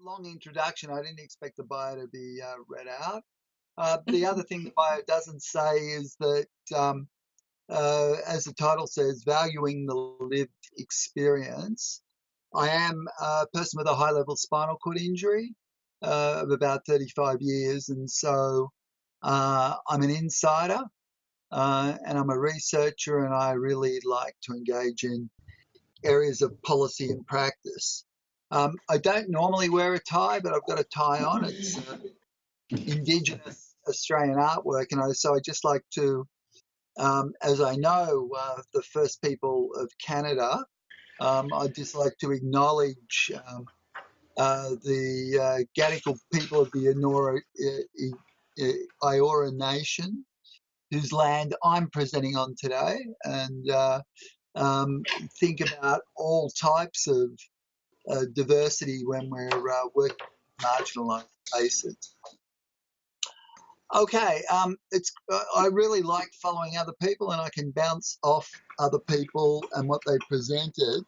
long introduction. I didn't expect the bio to be read out. The other thing the bio doesn't say is that, as the title says, valuing the lived experience. I am a person with a high-level spinal cord injury of about 35 years, and so I'm an insider, and I'm a researcher, and I really like to engage in areas of policy and practice. I don't normally wear a tie, but I've got a tie on. It's Indigenous Australian artwork, and so I just like to, as I know, the first people of Canada, I'd just like to acknowledge the Gadigal people of the Eora Nation, whose land I'm presenting on today, and think about all types of diversity when we're working with marginalised spaces. Okay, I really like following other people, and I can bounce off other people and what they presented.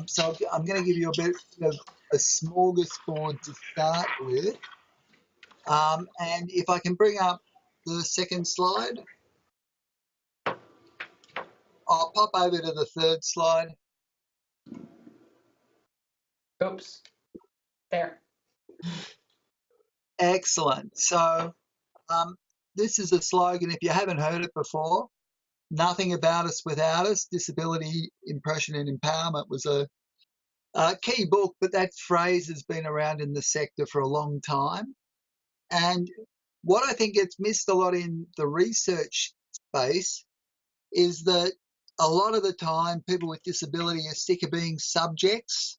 So I'm going to give you a bit of a smorgasbord to start with. And if I can bring up the second slide, I'll pop over to the third slide. Oops. There. Excellent. So this is a slogan, if you haven't heard it before: nothing about us without us. Disability, Impression and Empowerment was a key book, but that phrase has been around in the sector for a long time. And what I think gets missed a lot in the research space is that a lot of the time people with disability are sick of being subjects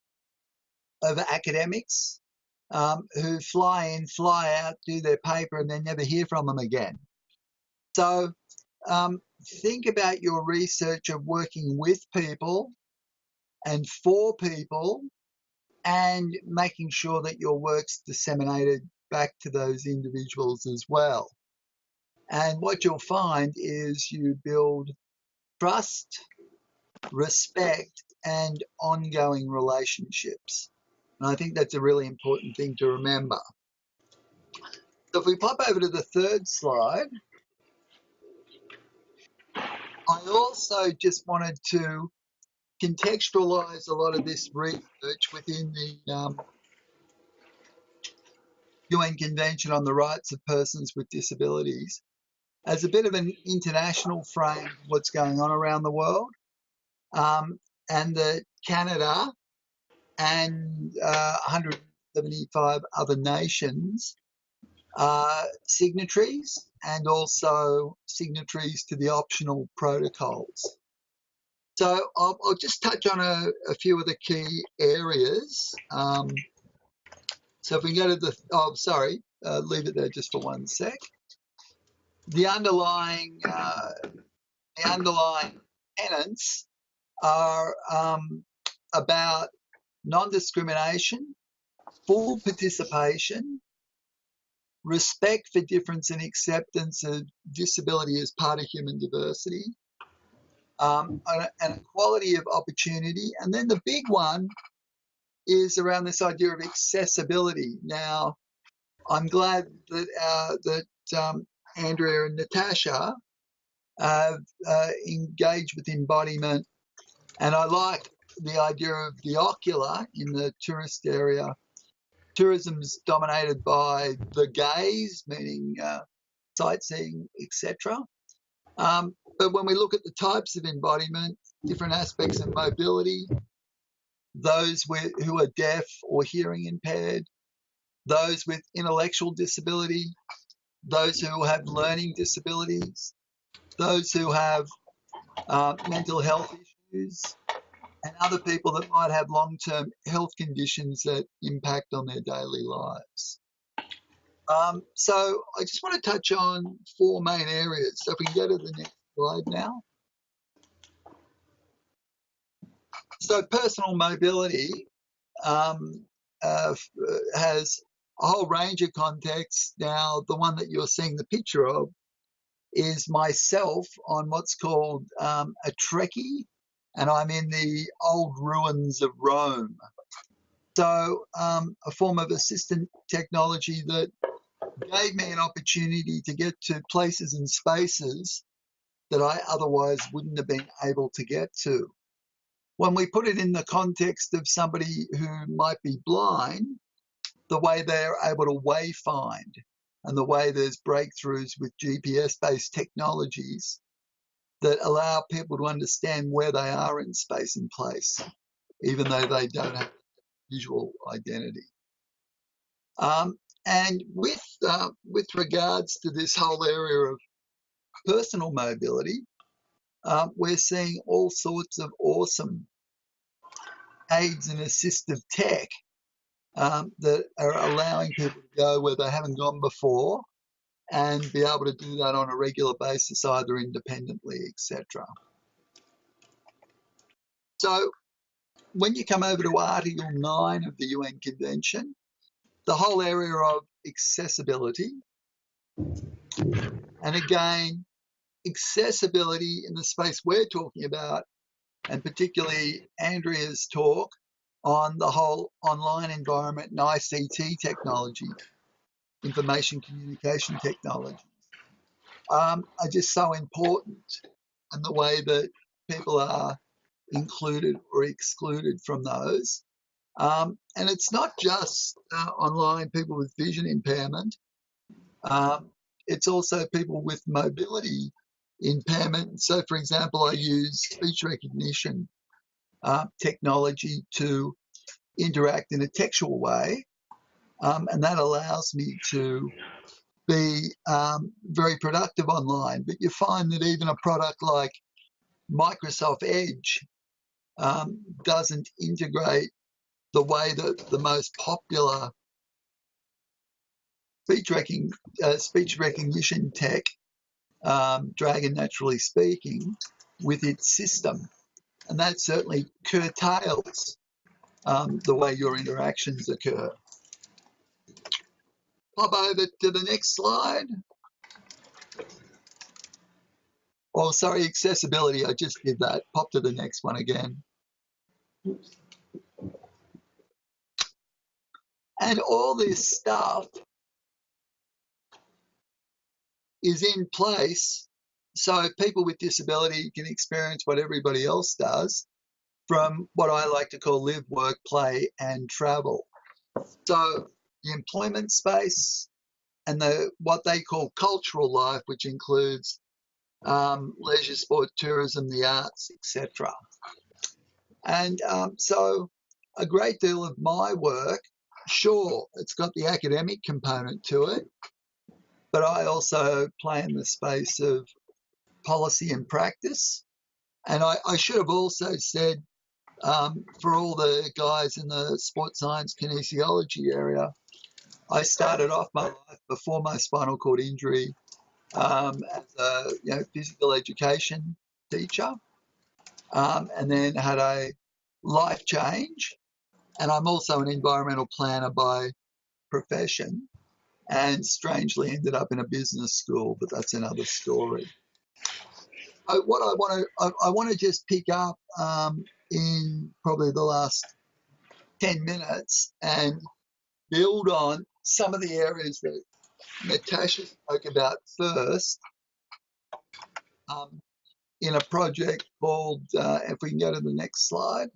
of academics who fly in, fly out, do their paper, and then never hear from them again. So think about your research of working with people and for people, and making sure that your work's disseminated back to those individuals as well. And what you'll find is you build trust, respect, and ongoing relationships. And I think that's a really important thing to remember. So if we pop over to the third slide, I also just wanted to contextualize a lot of this research within the UN Convention on the Rights of Persons with Disabilities as a bit of an international frame of what's going on around the world, and that Canada and 175 other nations are signatories, and also signatories to the optional protocols. So I'll just touch on a few of the key areas. So if we go to the, leave it there just for 1 sec. The underlying tenets are about non-discrimination, full participation, respect for difference and acceptance of disability as part of human diversity, and equality of opportunity. And then the big one is around this idea of accessibility. Now, I'm glad that Andrea and Natasha have engaged with embodiment, and I like the idea of the ocular in the tourist area. Tourism's dominated by the gaze, meaning sightseeing, etc. But when we look at the types of embodiment, different aspects of mobility, those who are deaf or hearing impaired, those with intellectual disability, those who have learning disabilities, those who have mental health issues, and other people that might have long-term health conditions that impact on their daily lives. So I just want to touch on 4 main areas. So if we can go to the next slide now. So personal mobility has a whole range of contexts. Now, the one that you're seeing the picture of is myself on what's called a trekkie, and I'm in the old ruins of Rome. So a form of assistant technology that gave me an opportunity to get to places and spaces that I otherwise wouldn't have been able to get to. When we put it in the context of somebody who might be blind, the way they're able to wayfind and the way there's breakthroughs with GPS-based technologies that allow people to understand where they are in space and place, even though they don't have visual identity. And with regards to this whole area of personal mobility, we're seeing all sorts of awesome aids and assistive tech that are allowing people to go where they haven't gone before and be able to do that on a regular basis, either independently, etc. So when you come over to Article 9 of the UN Convention, the whole area of accessibility, and again, accessibility in the space we're talking about, and particularly Andrea's talk on the whole online environment and ICT technology, information communication technology, are just so important, and the way that people are included or excluded from those. And it's not just online people with vision impairment. It's also people with mobility impairment. So, for example, I use speech recognition technology to interact in a textual way, and that allows me to be very productive online. But you find that even a product like Microsoft Edge doesn't integrate the way that the most popular speech recognition tech, Dragon Naturally Speaking, with its system. And that certainly curtails the way your interactions occur. Pop over to the next slide. Oh, sorry, accessibility. I just did that. Pop to the next one again. And all this stuff is in place so people with disability can experience what everybody else does from what I like to call live, work, play, and travel. So the employment space and what they call cultural life, which includes leisure, sport, tourism, the arts, etc. And so a great deal of my work, sure, it's got the academic component to it, but I also play in the space of policy and practice. And I should have also said, for all the guys in the sports science kinesiology area, I started off my life before my spinal cord injury as a physical education teacher, and then had a life change. And I'm also an environmental planner by profession, and strangely ended up in a business school, but that's another story. What I want to just pick up in probably the last 10 minutes and build on some of the areas that Natasha spoke about first, in a project called, if we can go to the next slide.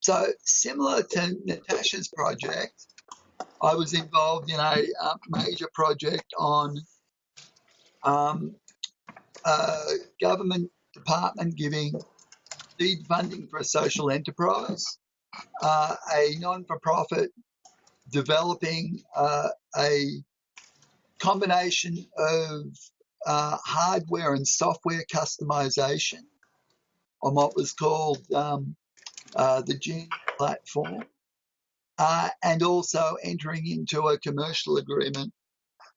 So similar to Natasha's project, I was involved in a major project on a government department giving seed funding for a social enterprise, a non-for-profit developing a combination of hardware and software customization on what was called the Gene platform, and also entering into a commercial agreement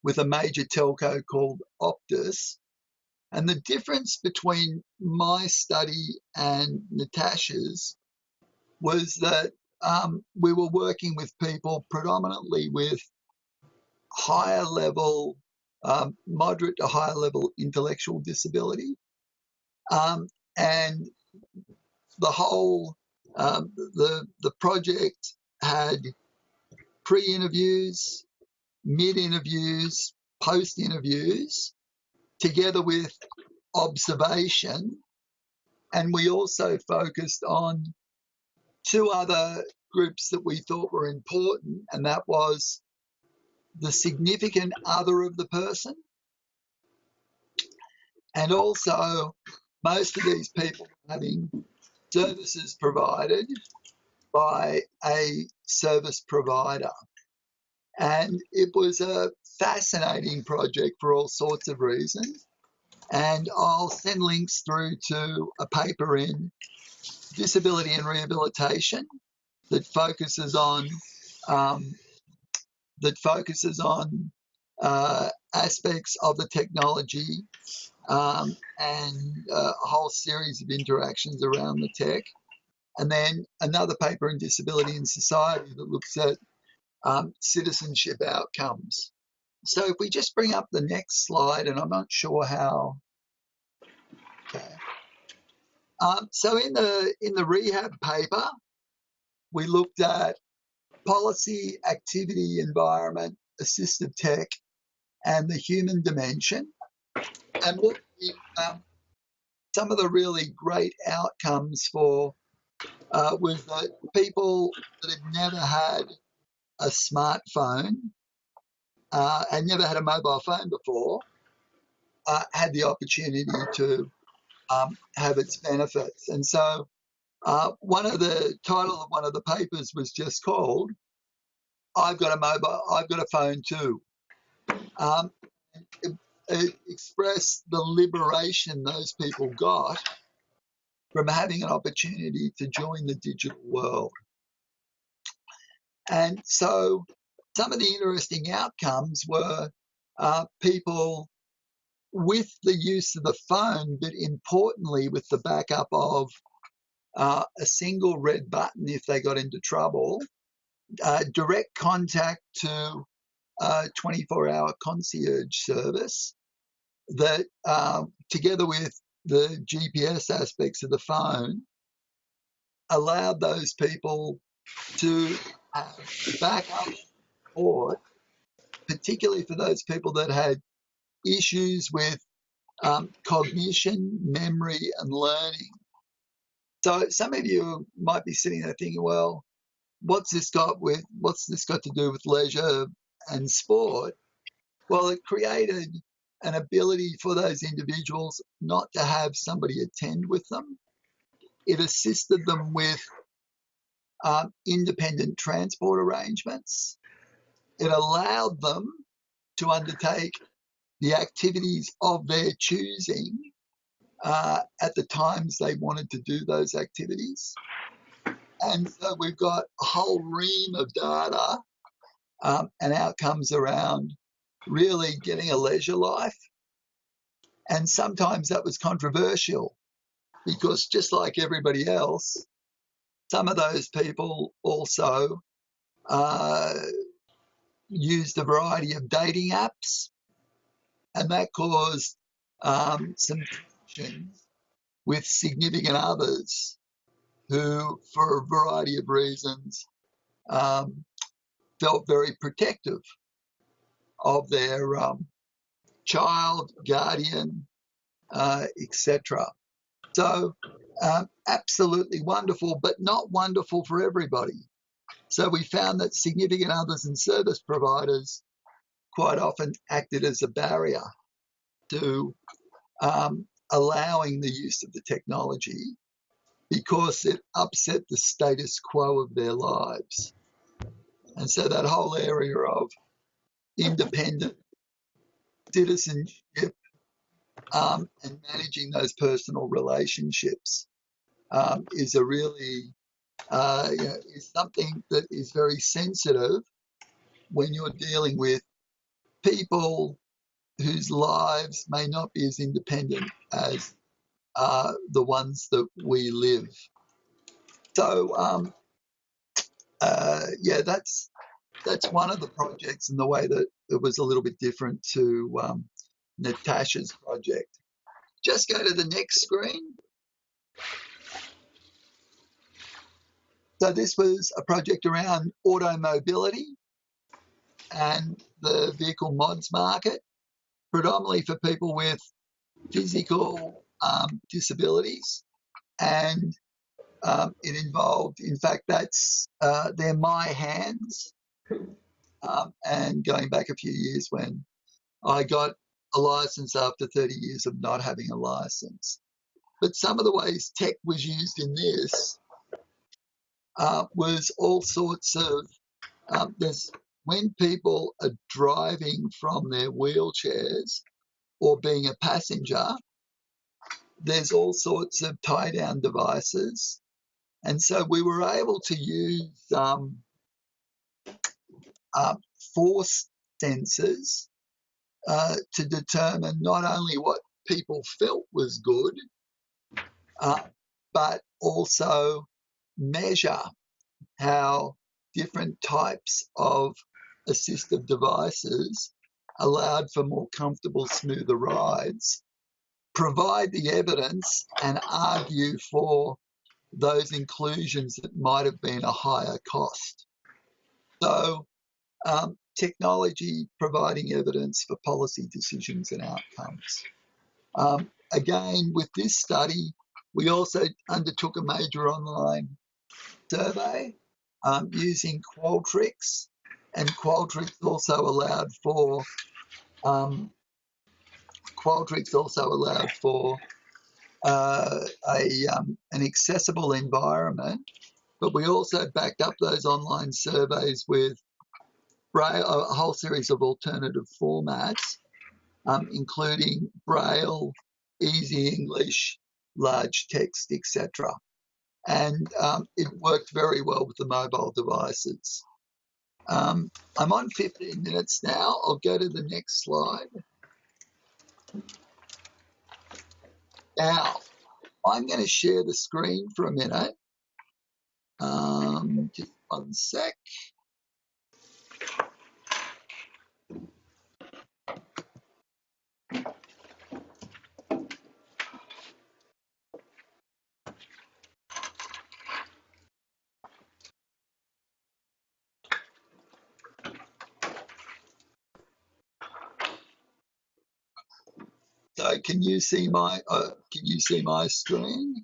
with a major telco called Optus. And the difference between my study and Natasha's was that we were working with people predominantly with higher level, moderate to higher level intellectual disability. And the whole the project had pre-interviews, mid-interviews, post-interviews, together with observation, and we also focused on two other groups that we thought were important, and that was the significant other of the person, and also most of these people having services provided by a service provider. And it was a fascinating project for all sorts of reasons. And I'll send links through to a paper in Disability and Rehabilitation that focuses on aspects of the technology and a whole series of interactions around the tech. And then another paper in Disability and Society that looks at citizenship outcomes. So if we just bring up the next slide, and I'm not sure how. Okay. So in the rehab paper, we looked at policy, activity, environment, assistive tech, and the human dimension. And what some of the really great outcomes for was that people that had never had a smartphone, had never had a mobile phone before, had the opportunity to have its benefits. And so the title of one of the papers was just called I've Got a Phone Too. It expressed the liberation those people got from having an opportunity to join the digital world. And so some of the interesting outcomes were people with the use of the phone, but importantly with the backup of a single red button if they got into trouble, direct contact to a 24-hour concierge service that, together with the GPS aspects of the phone, allowed those people to have backup support, particularly for those people that had issues with cognition, memory, and learning. So some of you might be sitting there thinking, well, what's this got to do with leisure and sport? Well, it created an ability for those individuals not to have somebody attend with them. It assisted them with independent transport arrangements. It allowed them to undertake the activities of their choosing at the times they wanted to do those activities. And so we've got a whole ream of data and outcomes around really getting a leisure life. And sometimes that was controversial because just like everybody else, some of those people also used a variety of dating apps, and that caused some tensions with significant others who, for a variety of reasons, felt very protective of their child, guardian, etc. So absolutely wonderful, but not wonderful for everybody. So we found that significant others and service providers quite often acted as a barrier to allowing the use of the technology because it upset the status quo of their lives. And so that whole area of independent citizenship and managing those personal relationships is a really is something that is very sensitive when you're dealing with people whose lives may not be as independent as the ones that we live. So that's one of the projects, and the way that it was a little bit different to Natasha's project. Just go to the next screen. So this was a project around AutoMobility and the vehicle mods market, predominantly for people with physical disabilities. And it involved, in fact, they're my hands. And going back a few years when I got a license after 30 years of not having a license. But some of the ways tech was used in this was all sorts of, there's when people are driving from their wheelchairs or being a passenger, there's all sorts of tie-down devices. And so we were able to use force sensors to determine not only what people felt was good, but also measure how different types of assistive devices allowed for more comfortable, smoother rides, provide the evidence and argue for those inclusions that might have been a higher cost. So technology providing evidence for policy decisions and outcomes. Again, with this study, we also undertook a major online survey using Qualtrics, and Qualtrics also allowed for an accessible environment, but we also backed up those online surveys with Braille, a whole series of alternative formats, including Braille, Easy English, large text, etc. And it worked very well with the mobile devices. I'm on 15 minutes now. I'll go to the next slide. Now, I'm going to share the screen for a minute. Just one sec. So can you see my screen?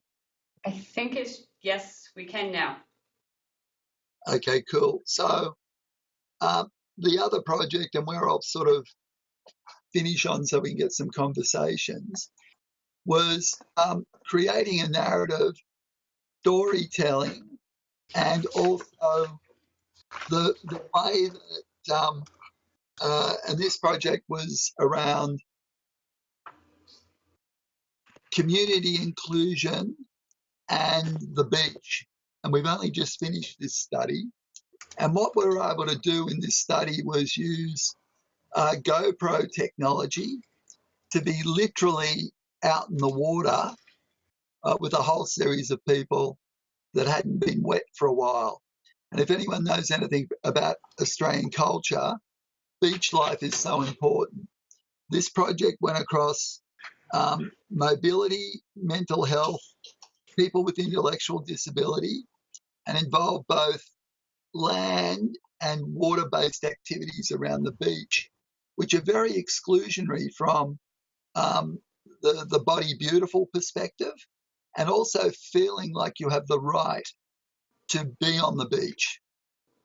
I think yes, we can now. Okay, cool. So the other project, and where I'll sort of finish on so we can get some conversations, was creating a narrative, storytelling, and also the way that, and this project was around community inclusion and the beach. And we've only just finished this study. And what we were able to do in this study was use GoPro technology to be literally out in the water with a whole series of people that hadn't been wet for a while. And if anyone knows anything about Australian culture, beach life is so important. This project went across mobility, mental health, people with intellectual disability, and involved both land and water-based activities around the beach, which are very exclusionary from the body beautiful perspective, and also feeling like you have the right to be on the beach.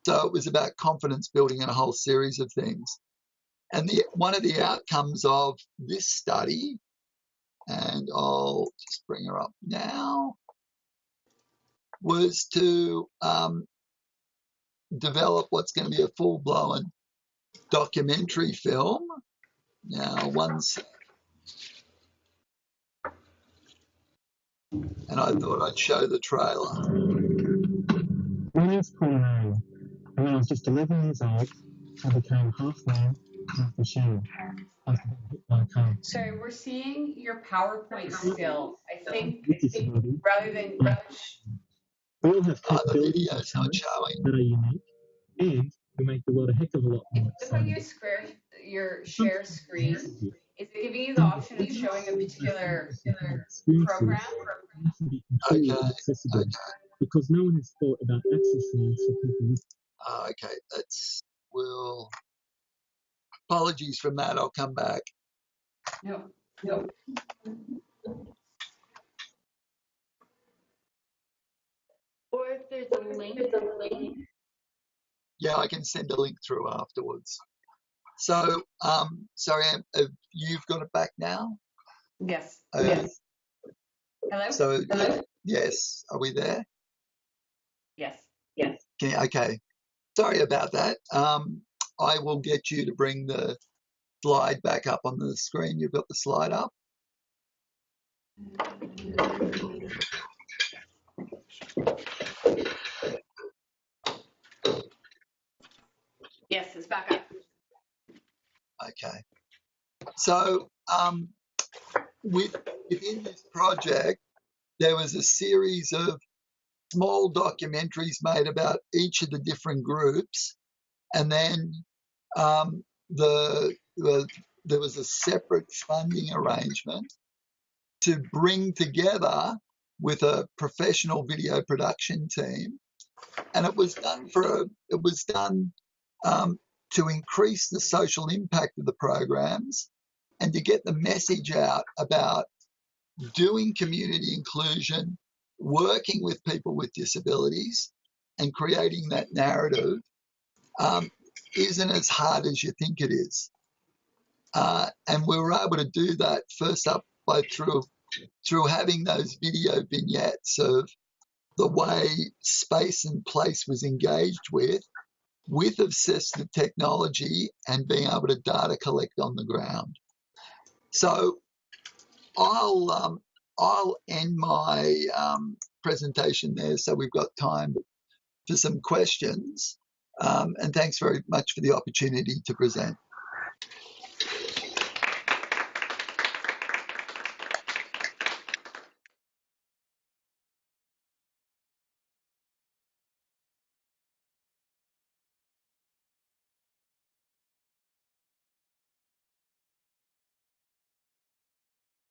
So it was about confidence building and a whole series of things. And one of the outcomes of this study, and I'll just bring her up now, was to develop what's going to be a full-blown documentary film. Now, one sec. And I thought I'd show the trailer. My name's Paul Mary, and when I was just 11 years old, I became half man, half machine. After being hit by a car. So we're seeing your PowerPoint still. I think With disability, rather than we all have The capabilities and video's not talents showing. that are unique, and we make the world a heck of a lot more if when you exciting. share screen, is it giving you the option of showing a particular program? Experiences can be Okay, completely accessible. okay. because no one has thought about exercise for people with. Okay, apologies from that. I'll come back. No. Or if there's a link. Yeah, I can send a link through afterwards. So, sorry, you've got it back now? Yes. Yes. Hello? So, yes, are we there? Yes. Okay. Sorry about that. I will get you to bring the slide back up on the screen. You've got the slide up. Yes, it's back up. Okay. So, within this project, there was a series of small documentaries made about each of the different groups, and then there was a separate funding arrangement to bring together with a professional video production team, and it was done to increase the social impact of the programs and to get the message out about doing community inclusion, working with people with disabilities, and creating that narrative isn't as hard as you think it is. And we were able to do that first up by through having those video vignettes of the way space and place was engaged with assistive technology and being able to data collect on the ground. So I'll end my presentation there, so we've got time for some questions. And thanks very much for the opportunity to present.